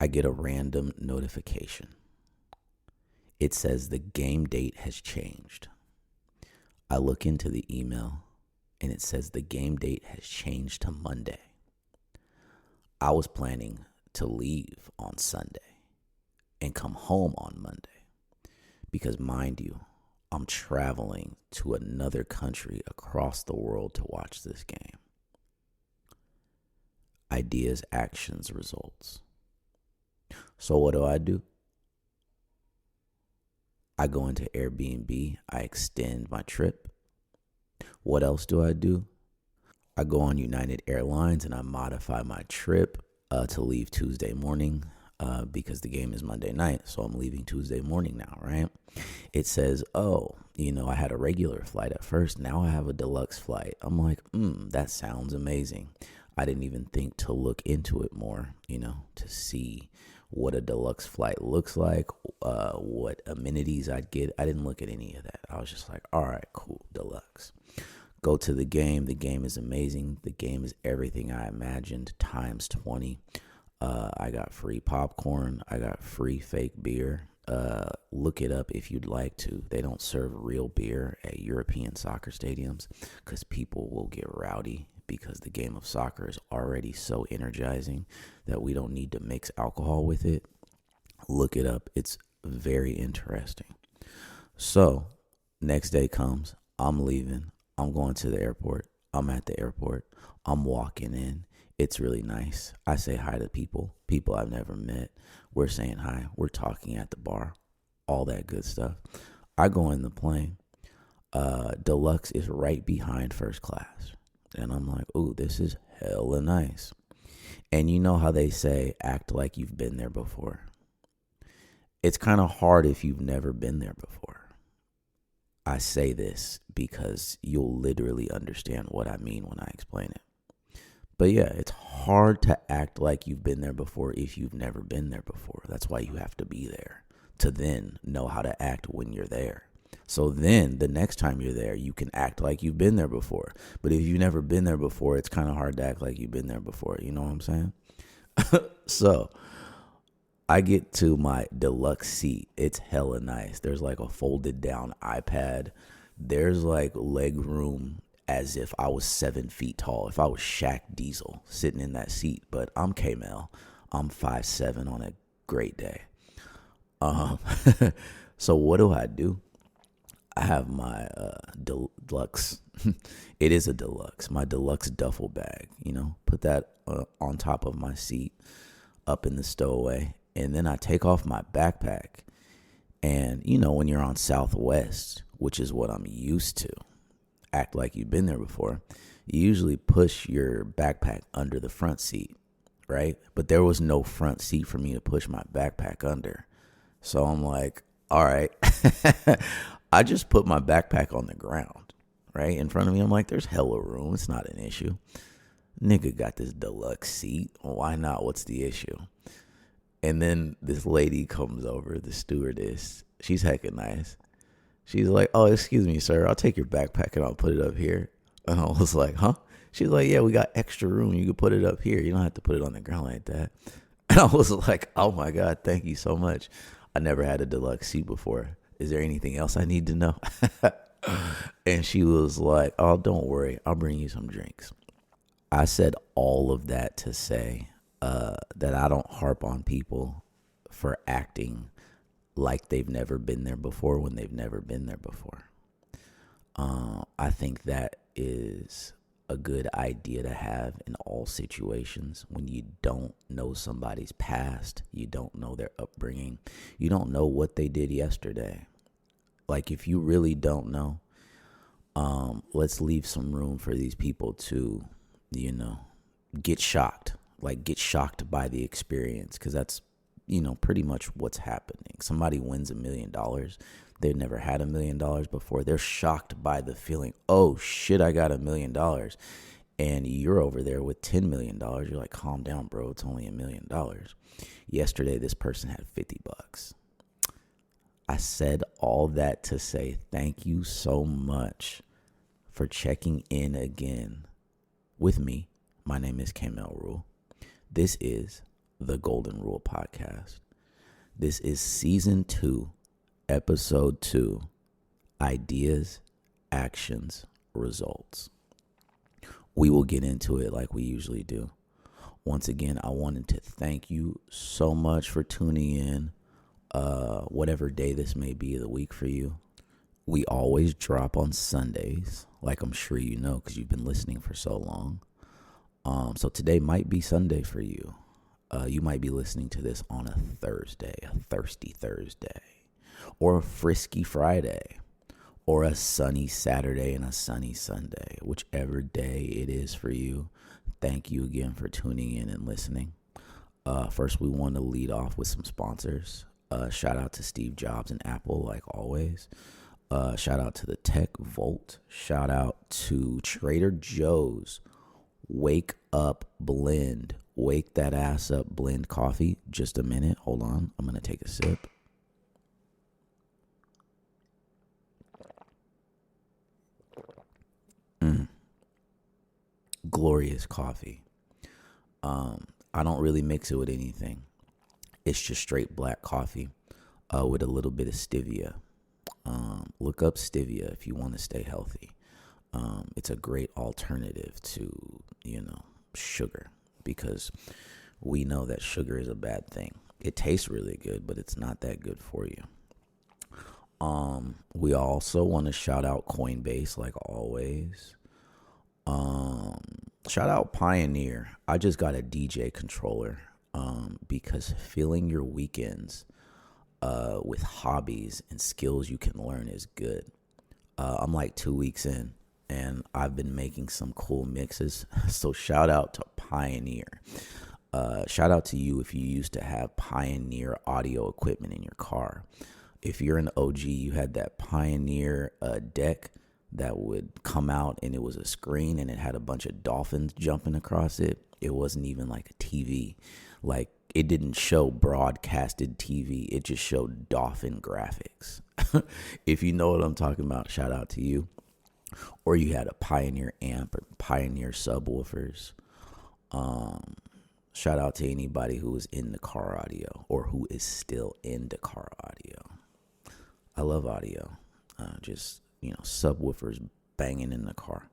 I get a random notification. It says the game date has changed. I look into the email and it says the game date has changed to Monday. I was planning to leave on Sunday and come home on Monday because, mind you, I'm traveling to another country across the world to watch this game. Ideas, actions, results. So what do? I go into Airbnb. I extend my trip. What else do? I go on United Airlines and I modify my trip to leave Tuesday morning because the game is Monday night. So I'm leaving Tuesday morning now, right? It says, I had a regular flight at first. Now I have a deluxe flight. I'm like, that sounds amazing. I didn't even think to look into it more, to see what a deluxe flight looks like, what amenities I'd get. I didn't look at any of that. I was just like, all right, cool, deluxe. Go to the game. The game is amazing. The game is everything I imagined times 20. I got free popcorn. I got free fake beer. Look it up if you'd like to. They don't serve real beer at European soccer stadiums because people will get rowdy because the game of soccer is already so energizing that we don't need to mix alcohol with it. Look it up. It's very interesting. So next day comes. I'm leaving. I'm going to the airport. I'm at the airport. I'm walking in. It's really nice. I say hi to people I've never met. We're saying hi. We're talking at the bar. All that good stuff. I go in the plane. Deluxe is right behind first class. And I'm like, ooh, this is hella nice. And you know how they say, act like you've been there before. It's kind of hard if you've never been there before. I say this because you'll literally understand what I mean when I explain it. But yeah, it's hard to act like you've been there before if you've never been there before. That's why you have to be there to then know how to act when you're there. So then the next time you're there, you can act like you've been there before. But if you've never been there before, it's kind of hard to act like you've been there before. You know what I'm saying? So I get to my deluxe seat. It's hella nice. There's like a folded down iPad. There's like leg room as if I was 7 feet tall. If I was Shaq Diesel sitting in that seat. But I'm K-Mel. I'm 5'7" on a great day. So what do? I have my deluxe. It is a deluxe. My deluxe duffel bag, put that on top of my seat up in the stowaway. And then I take off my backpack. And, when you're on Southwest, which is what I'm used to, act like you've been there before, you usually push your backpack under the front seat, right? But there was no front seat for me to push my backpack under. So I'm like, all right. I just put my backpack on the ground, right? In front of me. I'm like, there's hella room. It's not an issue. Nigga got this deluxe seat. Why not? What's the issue? And then this lady comes over, the stewardess. She's hecka nice. She's like, oh, excuse me, sir. I'll take your backpack and I'll put it up here. And I was like, huh? She's like, yeah, we got extra room. You can put it up here. You don't have to put it on the ground like that. And I was like, oh my God, thank you so much. I never had a deluxe seat before. Is there anything else I need to know? And she was like, oh, don't worry. I'll bring you some drinks. I said all of that to say that I don't harp on people for acting like they've never been there before when they've never been there before. I think that is a good idea to have in all situations when you don't know somebody's past, you don't know their upbringing, you don't know what they did yesterday. Like, if you really don't know, let's leave some room for these people to, get shocked. Like, get shocked by the experience, because that's, pretty much what's happening. Somebody wins $1 million. They've never had $1 million before. They're shocked by the feeling, oh shit, I got $1 million. And you're over there with $10 million. You're like, calm down, bro. It's only $1 million. Yesterday, this person had $50. I said all that to say thank you so much for checking in again with me. My name is K-Mel Rule. This is the Golden Rule Podcast. This is season 2, episode 2, ideas, actions, results. We will get into it like we usually do. Once again, I wanted to thank you so much for tuning in, whatever day this may be of the week for you. We always drop on Sundays, like I'm sure you know because you've been listening for so long. So today might be Sunday for you. You might be listening to this on a Thursday, a thirsty Thursday, or a frisky Friday, or a sunny Saturday and a sunny Sunday, whichever day it is for you. Thank you again for tuning in and listening. First, we want to lead off with some sponsors. Shout out to Steve Jobs and Apple, like always. Shout out to the Tech Volt. Shout out to Trader Joe's Wake Up Blend. Wake that ass up blend coffee. Just a minute. Hold on. I'm going to take a sip. Glorious coffee. I don't really mix it with anything. It's just straight black coffee with a little bit of stevia. Look up stevia if you want to stay healthy. It's a great alternative to, sugar, because we know that sugar is a bad thing. It tastes really good, but it's not that good for you. We also want to shout out Coinbase, like always. Shout out Pioneer. I just got a DJ controller because filling your weekends with hobbies and skills you can learn is good. I'm like 2 weeks in, and I've been making some cool mixes. So shout out to Pioneer. Shout out to you if you used to have Pioneer audio equipment in your car. If you're an OG, you had that Pioneer deck that would come out, and it was a screen, and it had a bunch of dolphins jumping across it. It wasn't even like a TV. Like, it didn't show broadcasted TV. It just showed dolphin graphics. If you know what I'm talking about, shout out to you. Or you had a Pioneer amp or Pioneer subwoofers. Shout out to anybody who was in the car audio or who is still in the car audio. I love audio. Subwoofers banging in the car.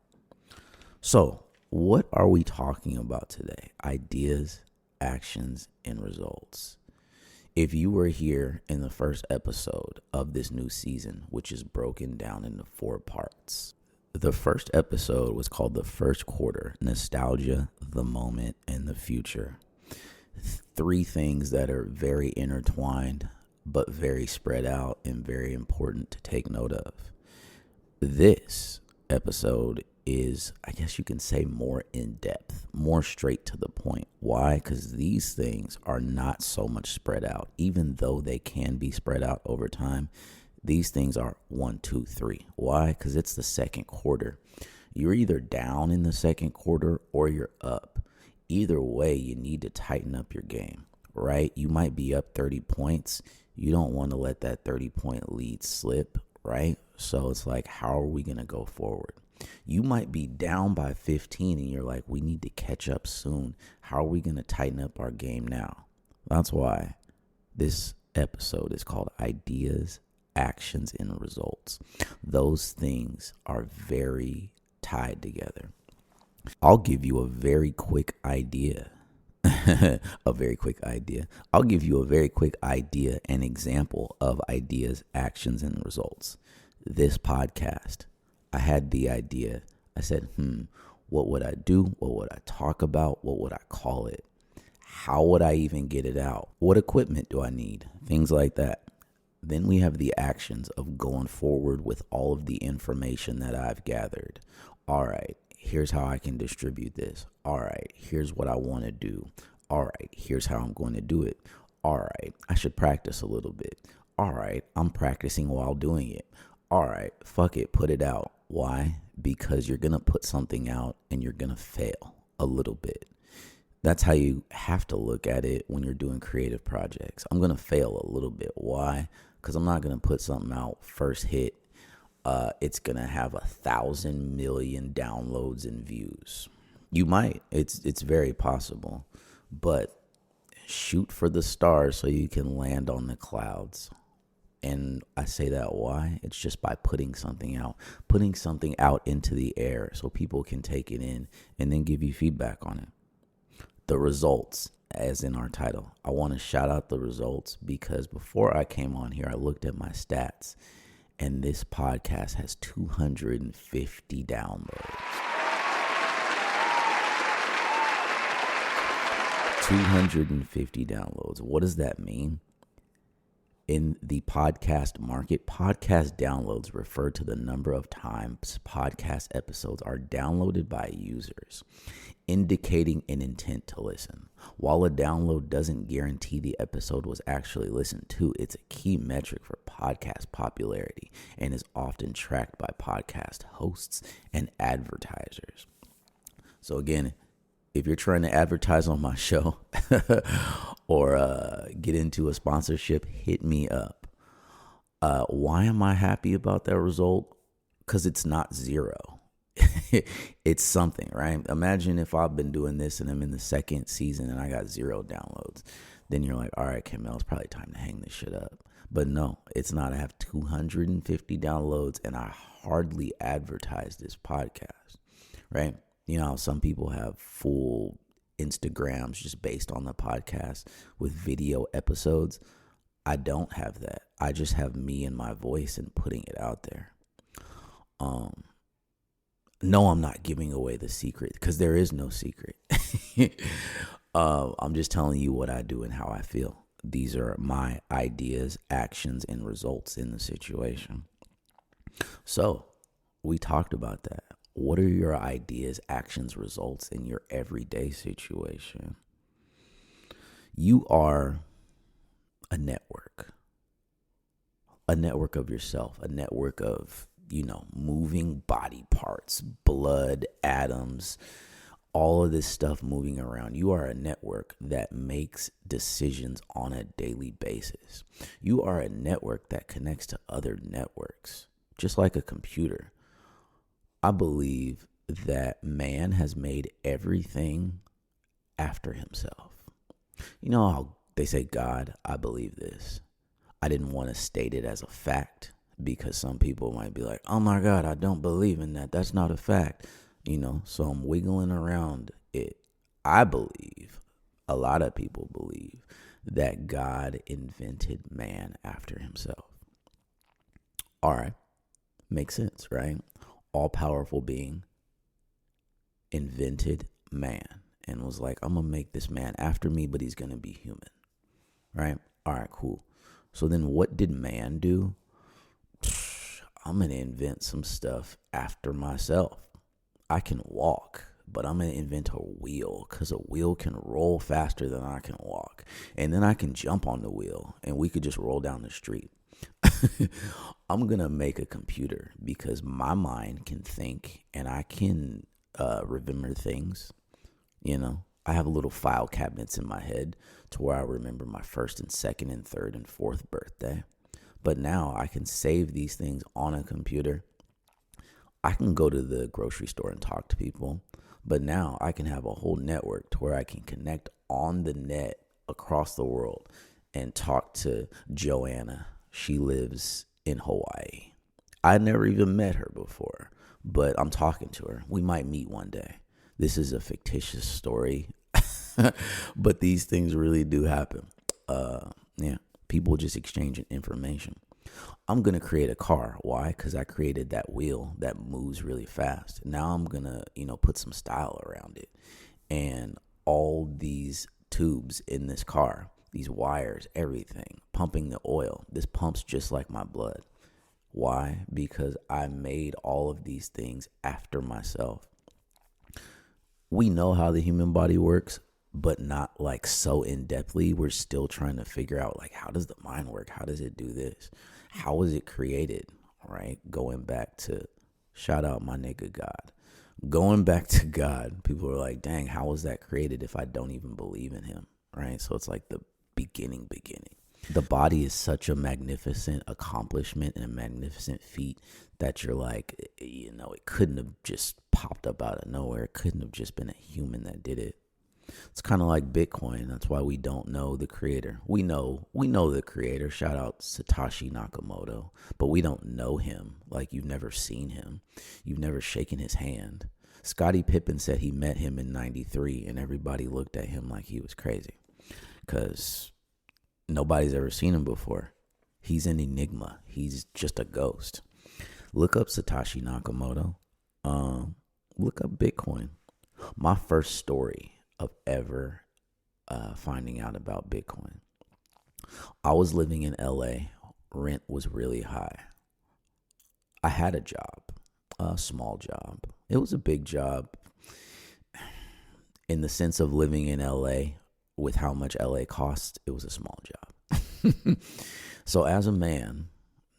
So, what are we talking about today? Ideas, actions, and results. If you were here in the first episode of this new season, which is broken down into 4 parts, the first episode was called The First Quarter, Nostalgia, the Moment, and the Future. 3 things that are very intertwined, but very spread out and very important to take note of. This episode is, I guess you can say, more in depth, more straight to the point. Why? Because these things are not so much spread out. Even though they can be spread out over time, these things are 1, 2, 3. Why? Because it's the second quarter. You're either down in the second quarter or you're up. Either way, you need to tighten up your game, right? You might be up 30 points. You don't want to let that 30-point lead slip, right? So it's like, how are we going to go forward? You might be down by 15 and you're like, we need to catch up soon. How are we going to tighten up our game now? That's why this episode is called Ideas, Actions, and Results. Those things are very tied together. I'll give you a very quick idea. I'll give you a very quick idea and example of ideas, actions, and results. This podcast, I had the idea. I said, what would I do? What would I talk about? What would I call it? How would I even get it out? What equipment do I need? Things like that. Then we have the actions of going forward with all of the information that I've gathered. All right, here's how I can distribute this. All right, here's what I want to do. All right, here's how I'm going to do it. All right, I should practice a little bit. All right, I'm practicing while doing it. All right, fuck it, put it out. Why? Because you're going to put something out and you're going to fail a little bit. That's how you have to look at it when you're doing creative projects. I'm going to fail a little bit. Why? Because I'm not going to put something out first hit. It's going to have 1,000 million downloads and views. You might. It's very possible. But Shoot for the stars so you can land on the clouds. And I say that why? It's just by putting something out into the air so people can take it in and then give you feedback on it. The results, as in our title. I want to shout out the results because before I came on here, I looked at my stats and this podcast has 250 downloads. 250 downloads. What does that mean? In the podcast market, podcast downloads refer to the number of times podcast episodes are downloaded by users, indicating an intent to listen. While a download doesn't guarantee the episode was actually listened to, it's a key metric for podcast popularity and is often tracked by podcast hosts and advertisers. So again, if you're trying to advertise on my show or get into a sponsorship, hit me up. Why am I happy about that result? Because it's not zero. It's something, right? Imagine if I've been doing this and I'm in the second season and I got 0 downloads. Then you're like, all right, Kamel, it's probably time to hang this shit up. But no, it's not. I have 250 downloads and I hardly advertise this podcast, right? You know, some people have full Instagrams just based on the podcast with video episodes. I don't have that. I just have me and my voice and putting it out there. No, I'm not giving away the secret because there is no secret. I'm just telling you what I do and how I feel. These are my ideas, actions, and results in the situation. So we talked about that. What are your ideas, actions, results in your everyday situation? You are a network of yourself, a network of, moving body parts, blood, atoms, all of this stuff moving around. You are a network that makes decisions on a daily basis. You are a network that connects to other networks, just like a computer. I believe that man has made everything after himself. You know how they say God? I believe this. I didn't want to state it as a fact because some people might be like, oh my God, I don't believe in that. That's not a fact. So I'm wiggling around it. I believe, a lot of people believe, that God invented man after himself. All right. Makes sense, right? All-powerful being invented man and was like, I'm going to make this man after me, but he's going to be human, right? All right, cool. So then what did man do? I'm going to invent some stuff after myself. I can walk, but I'm going to invent a wheel because a wheel can roll faster than I can walk. And then I can jump on the wheel and we could just roll down the street. I'm going to make a computer because my mind can think and I can remember things. I have little file cabinets in my head to where I remember my first and second and third and fourth birthday. But now I can save these things on a computer. I can go to the grocery store and talk to people. But now I can have a whole network to where I can connect on the net across the world and talk to Joanna. She lives in Hawaii. I never even met her before, but I'm talking to her. We might meet one day. This is a fictitious story, but these things really do happen. People just exchanging information. I'm going to create a car. Why? Because I created that wheel that moves really fast. Now I'm going to, put some style around it. And all these tubes in this car, these wires, everything, pumping the oil. This pumps just like my blood. Why? Because I made all of these things after myself. We know how the human body works, but not like so in-depthly. We're still trying to figure out like, how does the mind work? How does it do this? How was it created? Right? Going back to, shout out my nigga God. Going back to God, people are like, dang, how was that created if I don't even believe in him? Right? So it's like the beginning. The body is such a magnificent accomplishment and a magnificent feat that you're like, it couldn't have just popped up out of nowhere. It couldn't have just been a human that did it. It's kind of like Bitcoin. That's why we don't know the creator. We know the creator. Shout out Satoshi Nakamoto, but we don't know him. Like, you've never seen him. You've never shaken his hand. Scottie Pippen said he met him in 93 and everybody looked at him like he was crazy because nobody's ever seen him before. He's an enigma. He's just a ghost. Look up Satoshi Nakamoto. Look up Bitcoin. My first story of ever finding out about Bitcoin. I was living in LA. Rent was really high. I had a job, a small job. It was a big job in the sense of living in LA with how much LA costs. It was a small job. So as a man,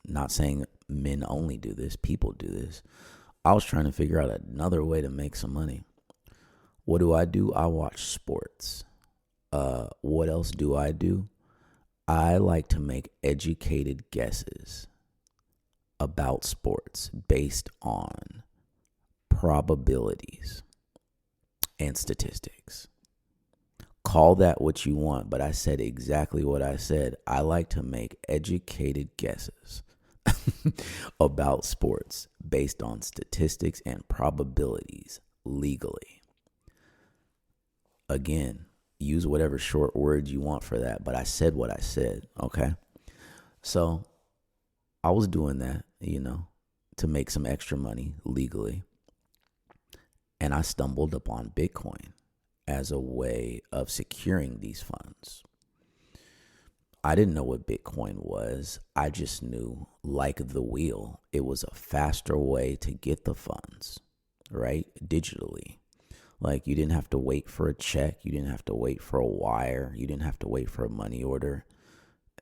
not saying men only do this, people do this. I was trying to figure out another way to make some money. What do? I watch sports. What else do? I like to make educated guesses about sports based on probabilities and statistics. Call that what you want, but I said exactly what I said. I like to make educated guesses about sports based on statistics and probabilities legally. Again, use whatever short words you want for that, but I said what I said, okay? So I was doing that, to make some extra money legally. And I stumbled upon Bitcoin as a way of securing these funds. I didn't know what Bitcoin was. I just knew, like the wheel, it was a faster way to get the funds, right? Digitally. Like, you didn't have to wait for a check. You didn't have to wait for a wire. You didn't have to wait for a money order.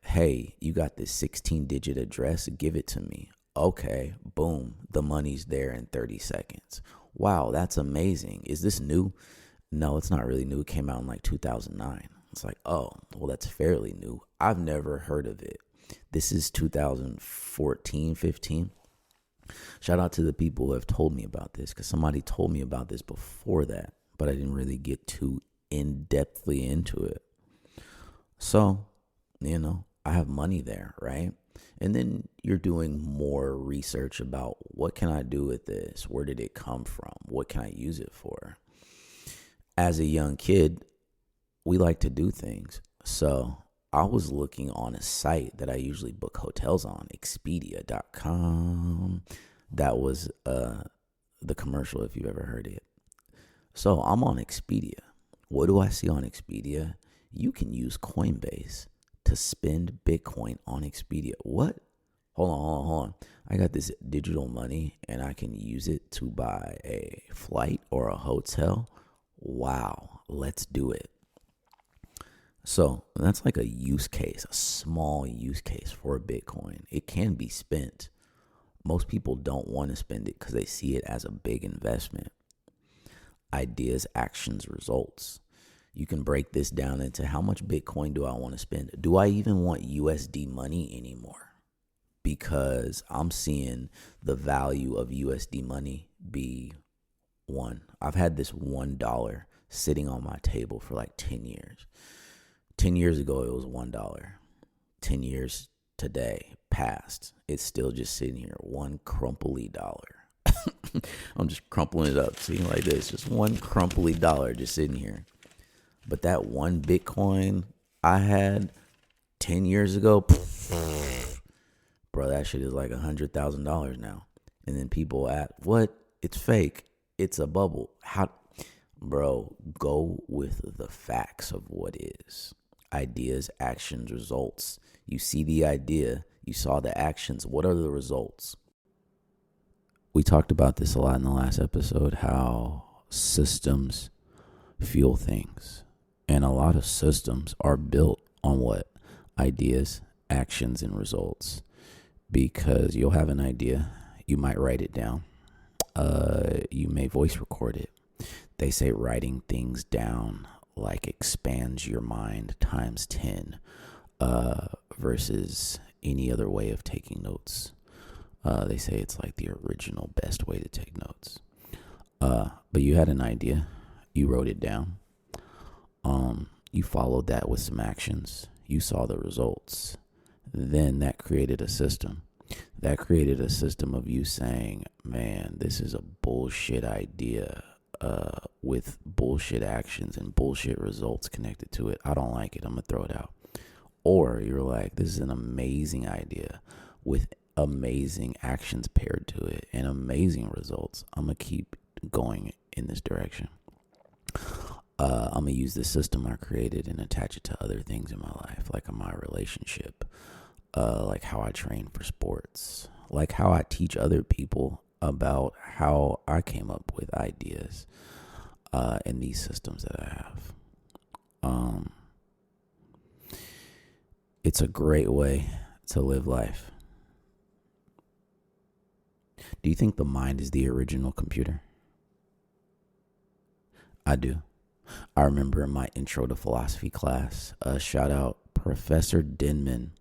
Hey, you got this 16-digit address. Give it to me. Okay, boom. The money's there in 30 seconds. Wow, that's amazing. Is this new? No, it's not really new. It came out in like 2009. It's like, oh, well, that's fairly new. I've never heard of it. This is 2014, 15. Shout out to the people who have told me about this, because somebody told me about this before that, but I didn't really get too in-depthly into it. So, I have money there, right? And then you're doing more research about what can I do with this? Where did it come from? What can I use it for? As a young kid, we like to do things. So I was looking on a site that I usually book hotels on, Expedia.com. That was the commercial, if you've ever heard it. So I'm on Expedia. What do I see on Expedia? You can use Coinbase to spend Bitcoin on Expedia. What? Hold on. I got this digital money and I can use it to buy a flight or a hotel. Wow, let's do it. So that's like a use case, a small use case for Bitcoin. It can be spent. Most people don't want to spend it because they see it as a big investment. Ideas, actions, results. You can break this down into how much Bitcoin do I want to spend? Do I even want USD money anymore? Because I'm seeing the value of USD money be one. I've had this $1 sitting on my table for like 10 years. 10 years ago, it was $1. 10 years today passed. It's still just sitting here, one crumply dollar. I'm just crumpling it up, see, like this. Just one crumply dollar just sitting here. But that one Bitcoin I had 10 years ago, bro, that shit is like $100,000 now. And then people ask, what? It's fake. It's a bubble. How? Bro, go with the facts of what is. Ideas, actions, results. You see the idea. You saw the actions. What are the results? We talked about this a lot in the last episode, how systems fuel things. And a lot of systems are built on what? Ideas, actions, and results. Because you'll have an idea. You might write it down. You may voice record it. They say writing things down like expands your mind times 10 versus any other way of taking notes. They say it's like the original best way to take notes. But you had an idea. You wrote it down. You followed that with some actions. You saw the results. Then that created a system. That created a system of you saying, man, this is a bullshit idea with bullshit actions and bullshit results connected to it. I don't like it. I'm going to throw it out. Or you're like, this is an amazing idea with amazing actions paired to it and amazing results. I'm going to keep going in this direction. I'm going to use the system I created and attach it to other things in my life, like my relationship, like how I train for sports, like how I teach other people about how I came up with ideas in these systems that I have. It's a great way to live life. Do you think the mind is the original computer? I do. I remember in my intro to philosophy class, shout out Professor Denman,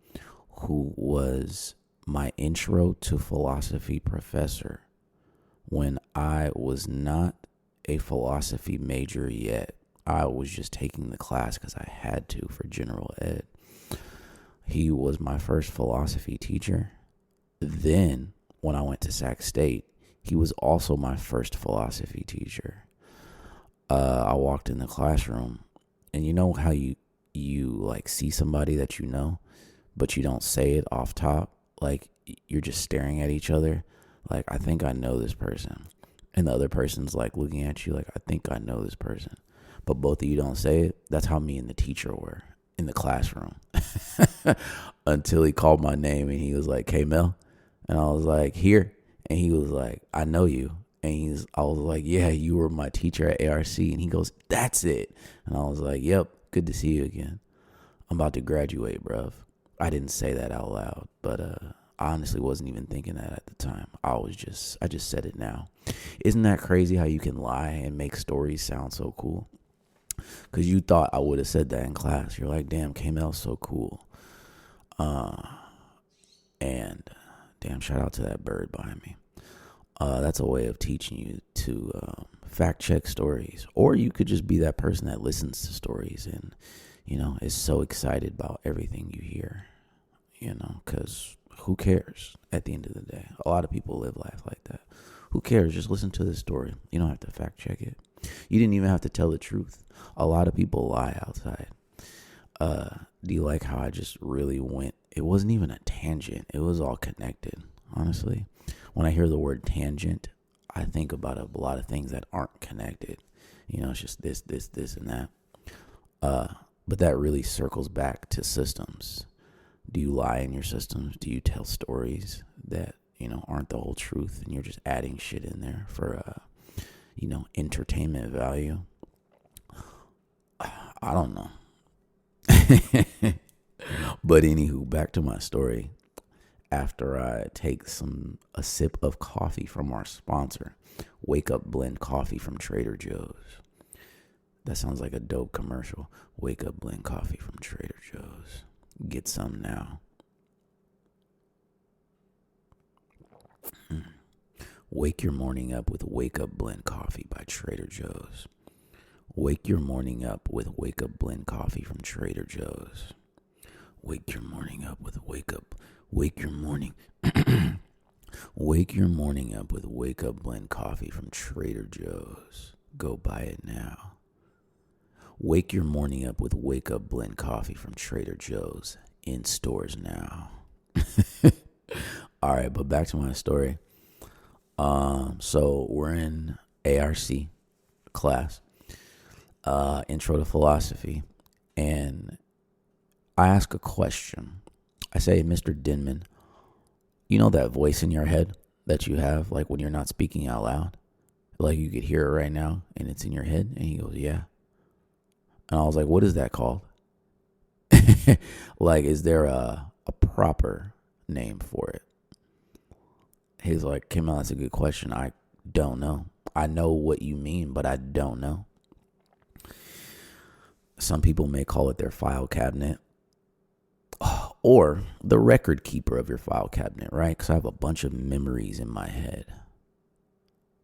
who was my intro to philosophy professor when I was not a philosophy major yet. I was just taking the class because I had to for general ed. He was my first philosophy teacher. Then when I went to Sac State, he was also my first philosophy teacher. I walked in the classroom, and you know how you like see somebody that you know, but you don't say it off top. Like you're just staring at each other. Like, I think I know this person. And the other person's like looking at you like, I think I know this person. But both of you don't say it. That's how me and the teacher were in the classroom. Until he called my name and he was like, "Hey, Mel." And I was like, "Here." And he was like, "I know you." And I was like, "Yeah, you were my teacher at ARC." And he goes, "That's it." And I was like, "Yep, good to see you again. I'm about to graduate, bruv." I didn't say that out loud, but I honestly wasn't even thinking that at the time. I just said it now. Isn't that crazy how you can lie and make stories sound so cool? Because you thought I would have said that in class. You're like, damn, K-Mel's so cool. And damn, shout out to that bird behind me. That's a way of teaching you to fact check stories. Or you could just be that person that listens to stories and, is so excited about everything you hear, because who cares at the end of the day? A lot of people live life like that. Who cares? Just listen to the story. You don't have to fact check it. You didn't even have to tell the truth. A lot of people lie outside. Do you like how I just really went? It wasn't even a tangent. It was all connected, honestly. When I hear the word tangent, I think about a lot of things that aren't connected. It's just this, and that. But that really circles back to systems. Do you lie in your systems? Do you tell stories that, aren't the whole truth and you're just adding shit in there for, entertainment value? I don't know. But anywho, back to my story. After I take a sip of coffee from our sponsor, Wake Up Blend Coffee from Trader Joe's. That sounds like a dope commercial. Wake Up Blend Coffee from Trader Joe's. Get some now. Wake your morning up with Wake Up Blend Coffee by Trader Joe's. Wake your morning up with Wake Up Blend Coffee from Trader Joe's. Wake your morning up with Wake your morning. Wake your morning up with Wake Up Blend Coffee from Trader Joe's. Go buy it now. Wake your morning up with Wake Up Blend Coffee from Trader Joe's. In stores now. All right, but back to my story. So we're in ARC class, intro to philosophy, and I ask a question. I say, "Mr. Denman, you know that voice in your head that you have, like when you're not speaking out loud? Like you could hear it right now and it's in your head?" And he goes, "Yeah." And I was like, "What is that called?" Like, is there a proper name for it? He's like, "Kimmel, that's a good question. I don't know. I know what you mean, but I don't know." Some people may call it their file cabinet. Or the record keeper of your file cabinet, right? Because I have a bunch of memories in my head.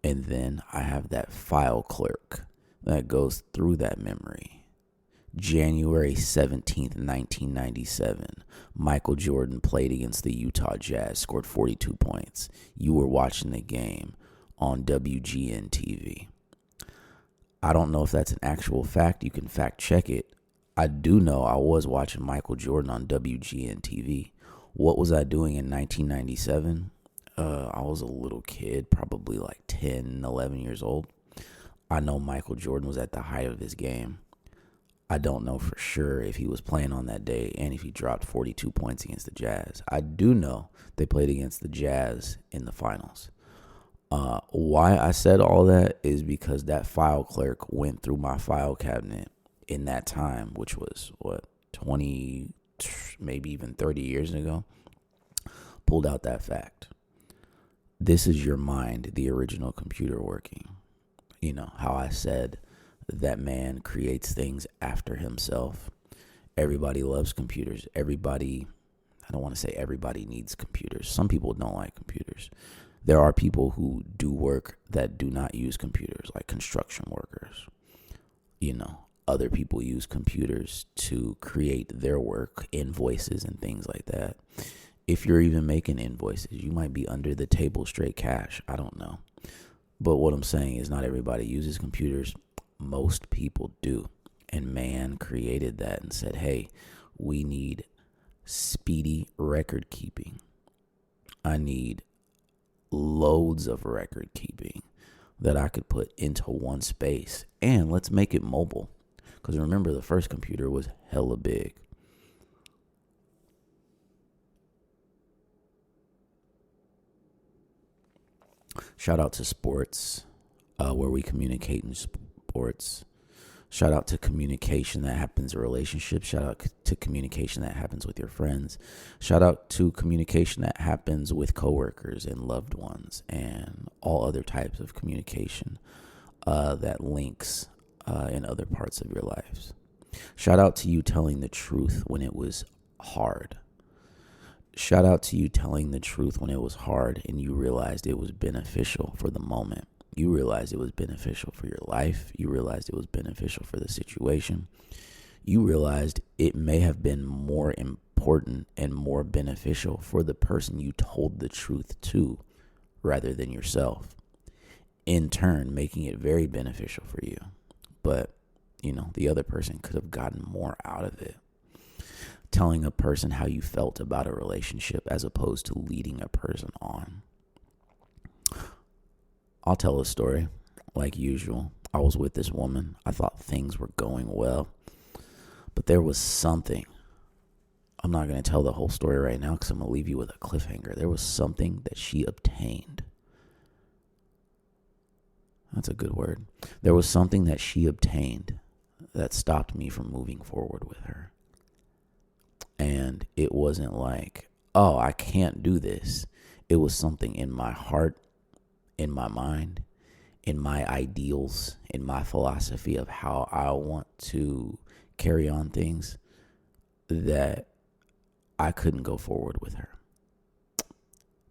And then I have that file clerk that goes through that memory. January 17th, 1997, Michael Jordan played against the Utah Jazz, scored 42 points. You were watching the game on WGN TV. I don't know if that's an actual fact. You can fact check it. I do know I was watching Michael Jordan on WGN TV. What was I doing in 1997? I was a little kid, probably like 10, 11 years old. I know Michael Jordan was at the height of his game. I don't know for sure if he was playing on that day and if he dropped 42 points against the Jazz. I do know they played against the Jazz in the finals. Why I said all that is because that file clerk went through my file cabinet in that time, which was, 20, maybe even 30 years ago, pulled out that fact. This is your mind, the original computer working. You know, how I said that man creates things after himself. Everybody loves computers. I don't want to say everybody needs computers. Some people don't like computers. There are people who do work that do not use computers, like construction workers. You know, other people use computers to create their work, invoices and things like that. If you're even making invoices, you might be under the table straight cash. I don't know. But what I'm saying is not everybody uses computers. Most people do. And man created that and said, hey, we need speedy record keeping. I need loads of record keeping that I could put into one space. And let's make it mobile. Because remember, the first computer was hella big. Shout out to sports, where we communicate in sports. Shout out to communication that happens in relationships. Shout out to communication that happens with your friends. Shout out to communication that happens with coworkers and loved ones and all other types of communication that links in other parts of your lives. Shout out to you telling the truth when it was hard. Shout out to you telling the truth when it was hard and you realized it was beneficial for the moment. You realized it was beneficial for your life. You realized it was beneficial for the situation. You realized it may have been more important and more beneficial for the person you told the truth to rather than yourself. In turn, making it very beneficial for you. But, you know, the other person could have gotten more out of it. Telling a person how you felt about a relationship as opposed to leading a person on. I'll tell a story like usual. I was with this woman. I thought things were going well, but there was something. I'm not going to tell the whole story right now because I'm going to leave you with a cliffhanger. There was something that she obtained. That's a good word. There was something that she obtained that stopped me from moving forward with her. And it wasn't like, oh, I can't do this. It was something in my heart, in my mind, in my ideals, in my philosophy of how I want to carry on things that I couldn't go forward with her.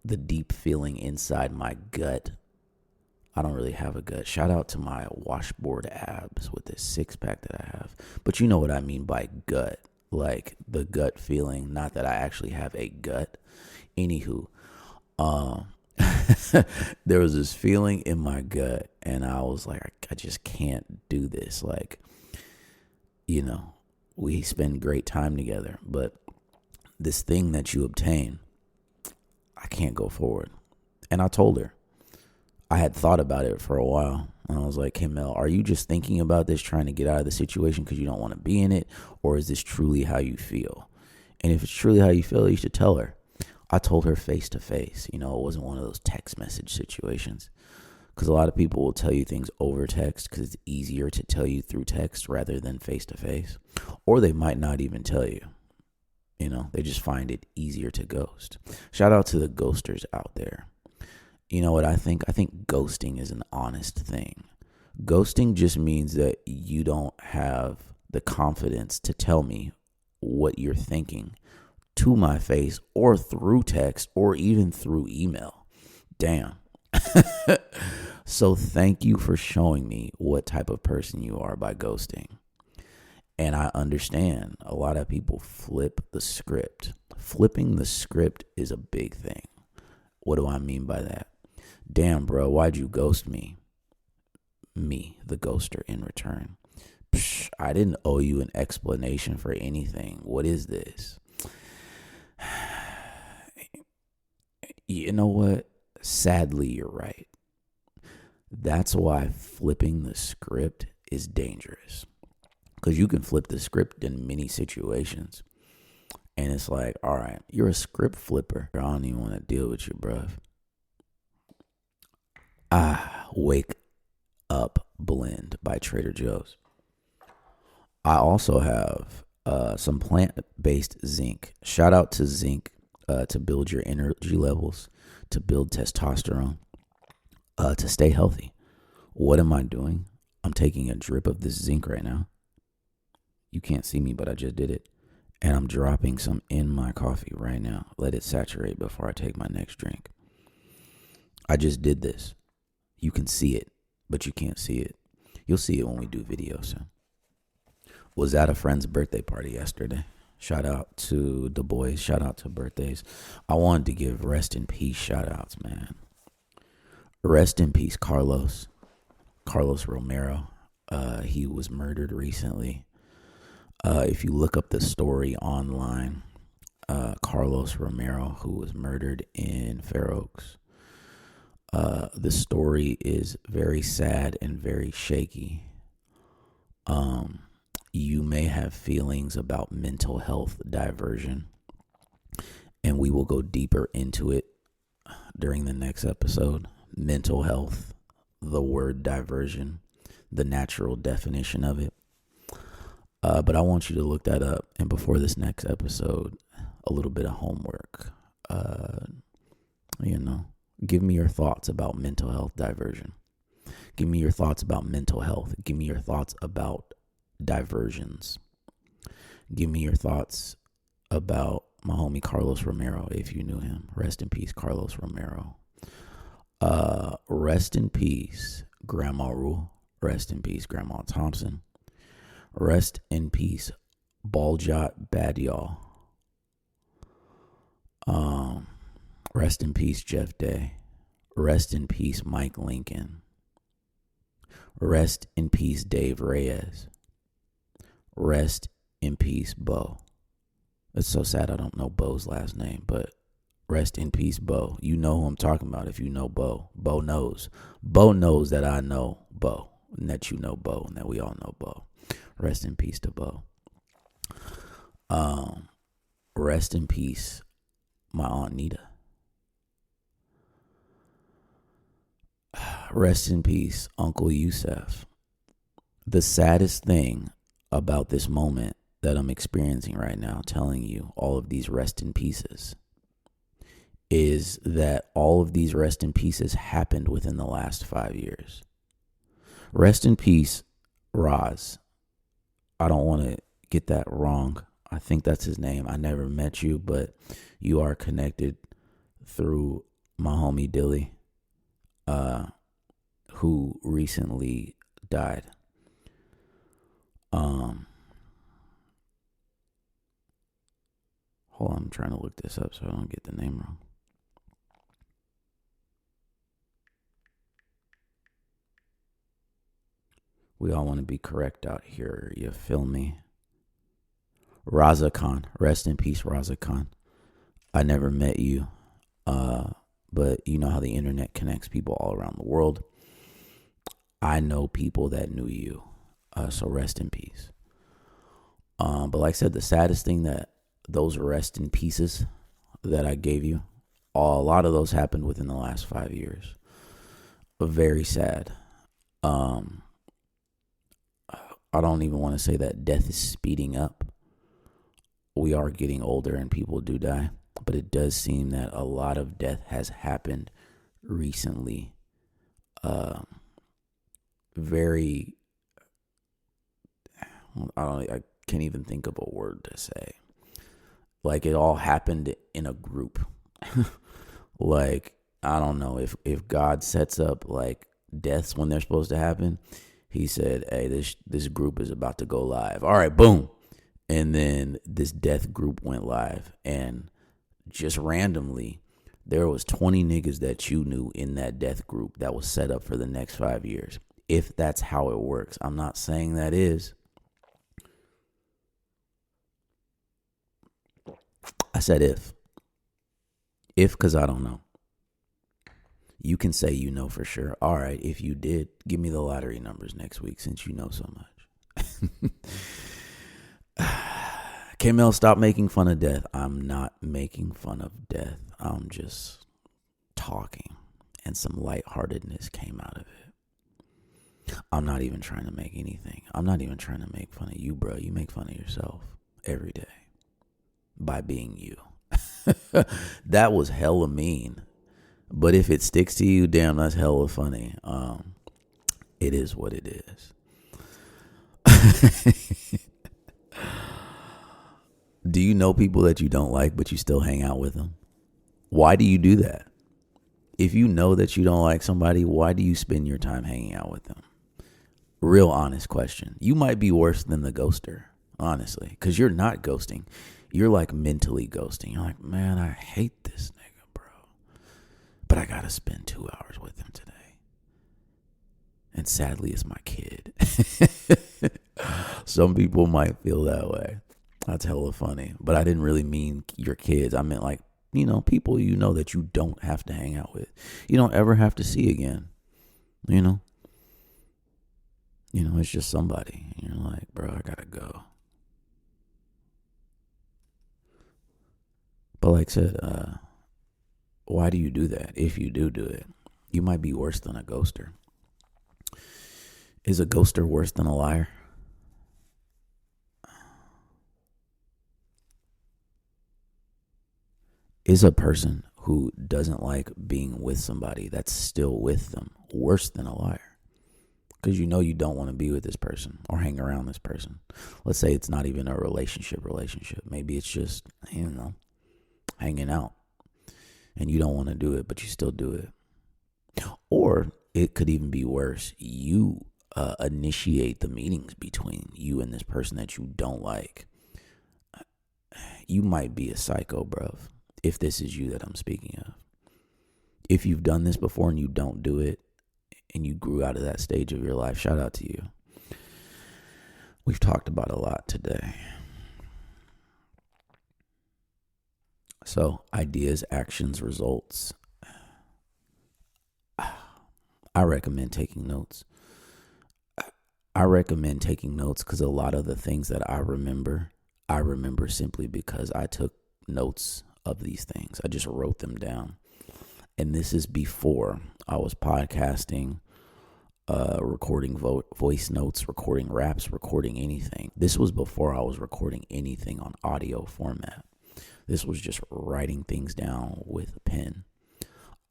The deep feeling inside my gut. I don't really have a gut. Shout out to my washboard abs with this six pack that I have. But you know what I mean by gut. Like the gut feeling, not that I actually have a gut. Anywho, there was this feeling in my gut and I was like, I just can't do this. Like, you know, we spend great time together, but this thing that you obtain, I can't go forward. And I told her, I had thought about it for a while. And I was like, hey, Mel, are you just thinking about this, trying to get out of the situation because you don't want to be in it? Or is this truly how you feel? And if it's truly how you feel, you should tell her. I told her face to face. You know, it wasn't one of those text message situations. Because a lot of people will tell you things over text because it's easier to tell you through text rather than face to face. Or they might not even tell you. You know, they just find it easier to ghost. Shout out to the ghosters out there. You know what I think? I think ghosting is an honest thing. Ghosting just means that you don't have the confidence to tell me what you're thinking to my face or through text or even through email. Damn. So thank you for showing me what type of person you are by ghosting. And I understand a lot of people flip the script. Flipping the script is a big thing. What do I mean by that? Damn, bro, why'd you ghost me? Me, the ghoster, in return. Psh, I didn't owe you an explanation for anything. What is this? You know what? Sadly, you're right. That's why flipping the script is dangerous. Because you can flip the script in many situations. And it's like, all right, you're a script flipper. I don't even want to deal with you, bruv. Wake Up Blend by Trader Joe's. I also have some plant-based zinc. Shout out to zinc to build your energy levels, to build testosterone, to stay healthy. What am I doing? I'm taking a drip of this zinc right now. You can't see me, but I just did it. And I'm dropping some in my coffee right now. Let it saturate before I take my next drink. I just did this. You can see it, but you can't see it. You'll see it when we do video soon. Was at a friend's birthday party yesterday. Shout out to the boys. Shout out to birthdays. I wanted to give rest in peace shout outs, man. Rest in peace, Carlos Romero. He was murdered recently. If you look up the story online, Carlos Romero, who was murdered in Fair Oaks. The story is very sad and very shaky. You may have feelings about mental health diversion, and we will go deeper into it during the next episode. Mental health, the word diversion, the natural definition of it. But I want you to look that up. And before this next episode, a little bit of homework. Give me your thoughts about mental health diversion. Give me your thoughts about mental health. Give me your thoughts about diversions. Give me your thoughts about my homie Carlos Romero, if you knew him. Rest in peace, Carlos Romero. Rest in peace, Grandma Rule. Rest in peace, Grandma Thompson. Rest in peace, Baljot Badial. Rest in peace, Jeff Day. Rest in peace, Mike Lincoln. Rest in peace, Dave Reyes. Rest in peace, Bo. It's so sad I don't know Bo's last name, but rest in peace, Bo. You know who I'm talking about if you know Bo. Bo knows. Bo knows that I know Bo, and that you know Bo, and that we all know Bo. Rest in peace to Bo. Rest in peace, my Aunt Nita. Rest in peace, Uncle Yusef. The saddest thing about this moment that I'm experiencing right now, telling you all of these rest in pieces, is that all of these rest in pieces happened within the last 5 years. Rest in peace, Roz. I don't want to get that wrong. I think that's his name. I never met you, but you are connected through my homie Dilly, who recently died. Hold on, I'm trying to look this up so I don't get the name wrong. We all want to be correct out here. You feel me? Raza Khan. Rest in peace, Raza Khan. I never met you, but you know how the internet connects people all around the world. I know people that knew you, so rest in peace. But like I said, the saddest thing that those rest in pieces that I gave you, a lot of those happened within the last 5 years. Very sad. I don't even want to say that death is speeding up. We are getting older and people do die, but it does seem that a lot of death has happened recently. I can't even think of a word to say. Like, it all happened in a group. Like, I don't know, if God sets up like deaths when they're supposed to happen, He said, hey, this group is about to go live. All right, boom. And then this death group went live. And just randomly, there was 20 niggas that you knew in that death group that was set up for the next 5 years. If that's how it works. I'm not saying that is. I said if. If, because I don't know. You can say you know for sure. All right, if you did, give me the lottery numbers next week since you know so much. K-Mel, stop making fun of death. I'm not making fun of death. I'm just talking. And some lightheartedness came out of it. I'm not even trying to make anything. I'm not even trying to make fun of you, bro. You make fun of yourself every day by being you. That was hella mean. But if it sticks to you, damn, that's hella funny. It is what it is. Do you know people that you don't like, but you still hang out with them? Why do you do that? If you know that you don't like somebody, why do you spend your time hanging out with them? Real honest question. You might be worse than the ghoster, honestly, because you're not ghosting. You're like mentally ghosting. You're like, man, I hate this nigga, bro. But I got to spend 2 hours with him today. And sadly, it's my kid. Some people might feel that way. That's hella funny. But I didn't really mean your kids. I meant like, people you know that you don't have to hang out with. You don't ever have to see again. It's just somebody. You're like, bro, I got to go. But like I said, why do you do that? If you do it, you might be worse than a ghoster. Is a ghoster worse than a liar? Is a person who doesn't like being with somebody that's still with them worse than a liar? Because you don't want to be with this person or hang around this person. Let's say it's not even a relationship. Maybe it's just, hanging out. And you don't want to do it, but you still do it. Or it could even be worse. You initiate the meetings between you and this person that you don't like. You might be a psycho, bruv, if this is you that I'm speaking of. If you've done this before and you don't do it, and you grew out of that stage of your life, shout out to you. We've talked about a lot today. So, ideas, actions, results. I recommend taking notes. I recommend taking notes because a lot of the things that I remember simply because I took notes of these things. I just wrote them down. And this is before I was podcasting, recording voice notes, recording raps, recording anything. This was before I was recording anything on audio format. This was just writing things down with a pen.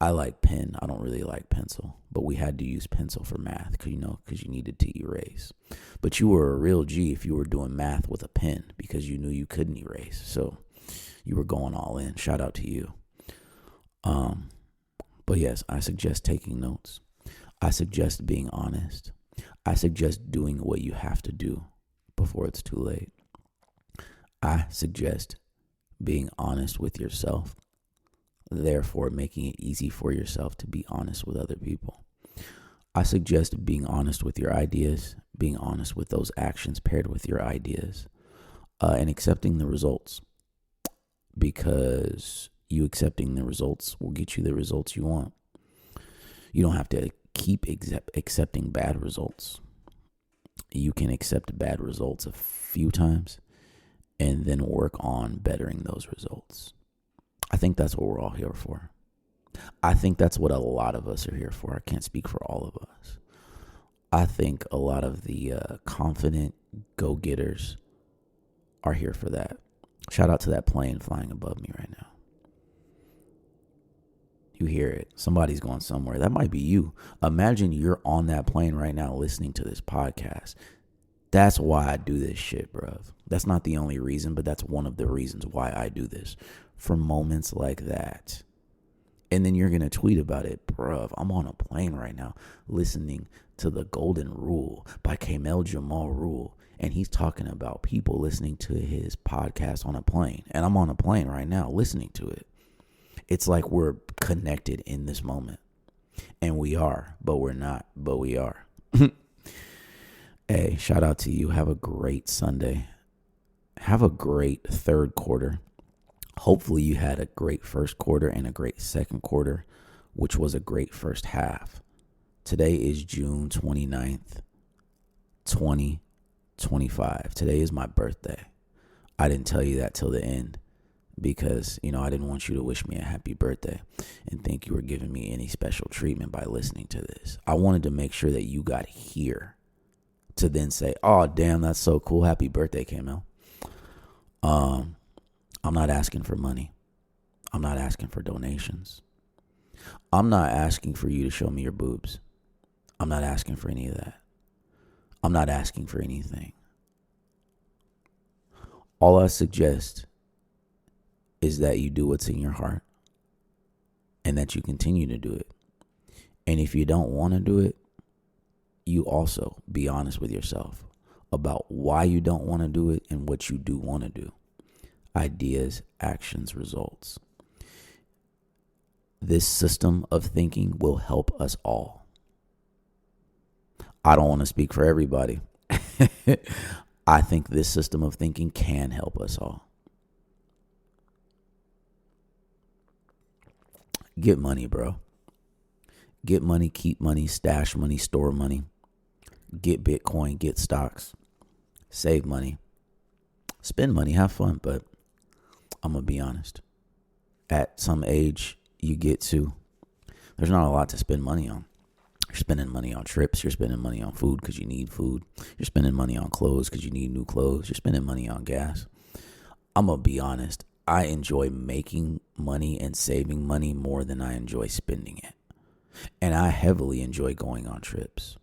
I like pen. I don't really like pencil, but we had to use pencil for math because you needed to erase. But you were a real G if you were doing math with a pen because you knew you couldn't erase. So you were going all in. Shout out to you. But yes, I suggest taking notes. I suggest being honest. I suggest doing what you have to do before it's too late. I suggest being honest with yourself, therefore making it easy for yourself to be honest with other people. I suggest being honest with your ideas, being honest with those actions paired with your ideas, and accepting the results, because you accepting the results will get you the results you want. You don't have to keep accepting bad results. You can accept bad results a few times and then work on bettering those results. I think that's what we're all here for. I think that's what a lot of us are here for. I can't speak for all of us. I think a lot of the confident go-getters are here for that. Shout out to that plane flying above me right now. You hear it. Somebody's going somewhere. That might be you. Imagine you're on that plane right now listening to this podcast. That's why I do this shit, bruv. That's not the only reason, but that's one of the reasons why I do this. For moments like that. And then you're going to tweet about it. Bruh, I'm on a plane right now listening to The Golden Rule by Kamel Jamal Rule. And he's talking about people listening to his podcast on a plane. And I'm on a plane right now listening to it. It's like we're connected in this moment. And we are, but we're not, but we are. Hey, shout out to you. Have a great Sunday. Have a great third quarter. Hopefully you had a great first quarter and a great second quarter, which was a great first half. Today is June 29th, 2025. Today is my birthday. I didn't tell you that till the end because, I didn't want you to wish me a happy birthday and think you were giving me any special treatment by listening to this. I wanted to make sure that you got here to then say, oh, damn, that's so cool. Happy birthday, Kamel. I'm not asking for money. I'm not asking for donations. I'm not asking for you to show me your boobs. I'm not asking for any of that. I'm not asking for anything. All I suggest is that you do what's in your heart and that you continue to do it. And if you don't want to do it, you also be honest with yourself about why you don't want to do it and what you do want to do. Ideas, actions, results. This system of thinking will help us all. I don't want to speak for everybody. I think this system of thinking can help us all. Get money, bro. Get money, keep money, stash money, store money. Get Bitcoin, get stocks. Save money. Spend money, have fun, but I'm going to be honest. At some age you get to, there's not a lot to spend money on. You're spending money on trips. You're spending money on food because you need food. You're spending money on clothes because you need new clothes. You're spending money on gas. I'm going to be honest. I enjoy making money and saving money more than I enjoy spending it. And I heavily enjoy going on trips.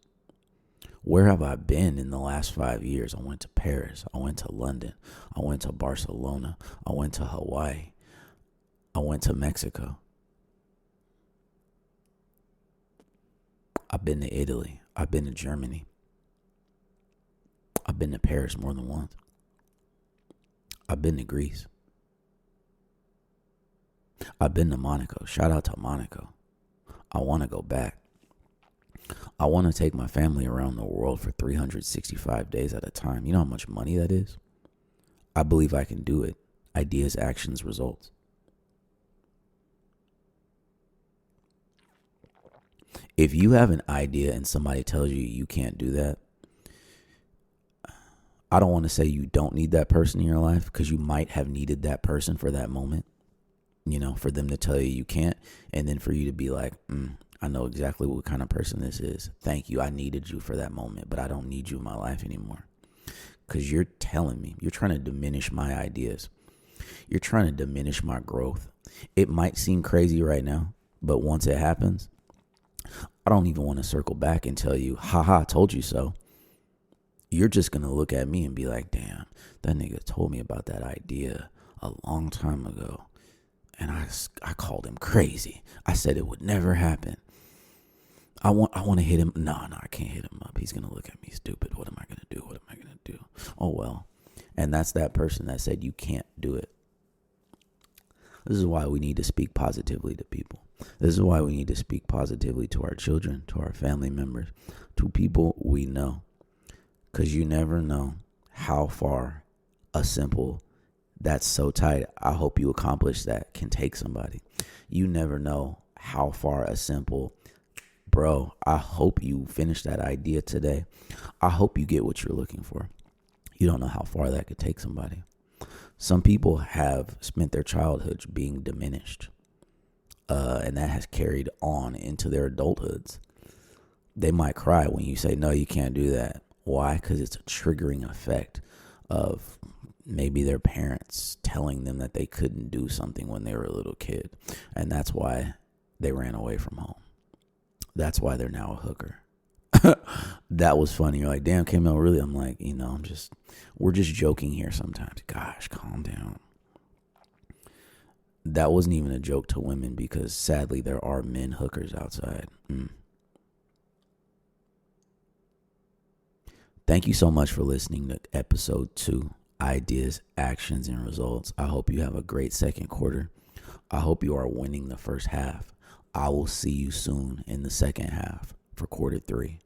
Where have I been in the last 5 years? I went to Paris. I went to London. I went to Barcelona. I went to Hawaii. I went to Mexico. I've been to Italy. I've been to Germany. I've been to Paris more than once. I've been to Greece. I've been to Monaco. Shout out to Monaco. I want to go back. I want to take my family around the world for 365 days at a time. You know how much money that is? I believe I can do it. Ideas, actions, results. If you have an idea and somebody tells you you can't do that, I don't want to say you don't need that person in your life because you might have needed that person for that moment, for them to tell you you can't. And then for you to be like, I know exactly what kind of person this is. Thank you. I needed you for that moment, but I don't need you in my life anymore. Because you're telling me, you're trying to diminish my ideas. You're trying to diminish my growth. It might seem crazy right now, but once it happens, I don't even want to circle back and tell you, haha, told you so. You're just going to look at me and be like, damn, that nigga told me about that idea a long time ago. And I called him crazy. I said it would never happen. I want to hit him. No, I can't hit him up. He's going to look at me stupid. What am I going to do? What am I going to do? Oh, well. And that's that person that said you can't do it. This is why we need to speak positively to people. This is why we need to speak positively to our children, to our family members, to people we know. Because you never know how far a simple, that's so tight, I hope you accomplish that, can take somebody. You never know how far a simple, bro, I hope you finish that idea today. I hope you get what you're looking for. You don't know how far that could take somebody. Some people have spent their childhood being diminished, and that has carried on into their adulthoods. They might cry when you say, no, you can't do that. Why? Because it's a triggering effect of maybe their parents telling them that they couldn't do something when they were a little kid. And that's why they ran away from home. That's why they're now a hooker. That was funny. You're like, damn, Kamel, really? I'm like, we're just joking here sometimes. Gosh, calm down. That wasn't even a joke to women because sadly there are men hookers outside. Thank you so much for listening to episode 2, Ideas, Actions, and Results. I hope you have a great second quarter. I hope you are winning the first half. I will see you soon in the second half for quarter 3.